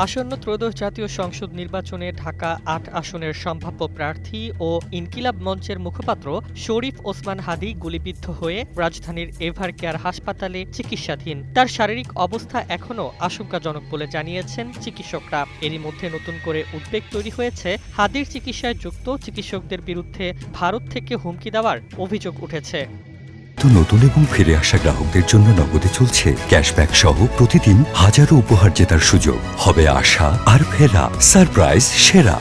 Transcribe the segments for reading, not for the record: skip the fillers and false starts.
আসন্ন ত্রয়োদশ জাতীয় সংসদ নির্বাচনে ঢাকা ৮ আসনের সম্ভাব্য প্রার্থী ও ইনকিলাব মঞ্চের মুখপাত্র শরীফ ওসমান হাদী গুলিবিদ্ধ হয়ে রাজধানীর এভার কেয়ার হাসপাতালে চিকিৎসাধীন। তার শারীরিক অবস্থা এখনও আশঙ্কাজনক বলে জানিয়েছেন চিকিৎসকরা। এরই মধ্যে নতুন করে উদ্বেগ তৈরি হয়েছে হাদীর চিকিৎসায় যুক্ত চিকিৎসকদের বিরুদ্ধে ভারত থেকে হুমকি দেওয়ার অভিযোগ উঠেছে। নতুন এবং ফিরে আসা গ্রাহকদের জন্য নগদে চলছে ক্যাশব্যাক সহ প্রতিদিন হাজারো উপহার জেতার সুযোগ। হবে আশা আর ফেরা, সারপ্রাইজ সেরা।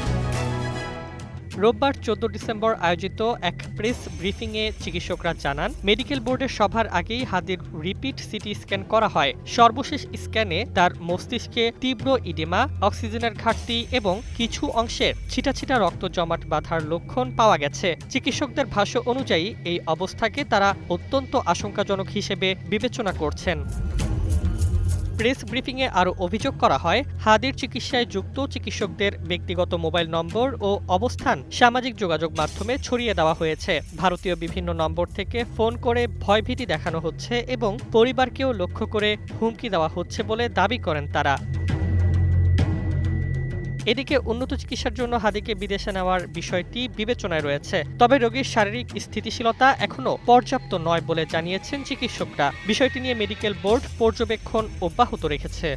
রোববার ১৪ ডিসেম্বর আয়োজিত এক প্রেস ব্রিফিংয়ে চিকিৎসকরা জানান, মেডিকেল বোর্ডের সভার আগেই হাদীর রিপিট সিটি স্ক্যান করা হয়। সর্বশেষ স্ক্যানে তার মস্তিষ্কে তীব্র ইডেমা, অক্সিজেনের ঘাটতি এবং কিছু অংশে ছিটা ছিটা রক্ত জমাট বাঁধার লক্ষণ পাওয়া গেছে। চিকিৎসকদের ভাষ্য অনুযায়ী এই অবস্থাকে তারা অত্যন্ত আশঙ্কাজনক হিসেবে বিবেচনা করছেন। প্রেস ব্রিফিংয়ে আরও অভিযোগ করা হয়, হাদীর চিকিৎসায় যুক্ত চিকিৎসকদের ব্যক্তিগত মোবাইল নম্বর ও অবস্থান সামাজিক যোগাযোগ মাধ্যমে ছড়িয়ে দেওয়া হয়েছে। ভারতীয় বিভিন্ন নম্বর থেকে ফোন করে ভয়ভীতি দেখানো হচ্ছে এবং পরিবারকেও লক্ষ্য করে হুমকি দেওয়া হচ্ছে বলে দাবি করেন তারা। এদিকে উন্নত চিকিৎসার জন্য হাদীকে বিদেশে নেওয়ার বিষয়টি বিবেচনায় রয়েছে। তবে রোগীর শারীরিক স্থিতিশীলতা এখনও পর্যাপ্ত নয় বলে জানিয়েছেন চিকিৎসকরা। বিষয়টি নিয়ে মেডিকেল বোর্ড পর্যবেক্ষণ অব্যাহত রেখেছে।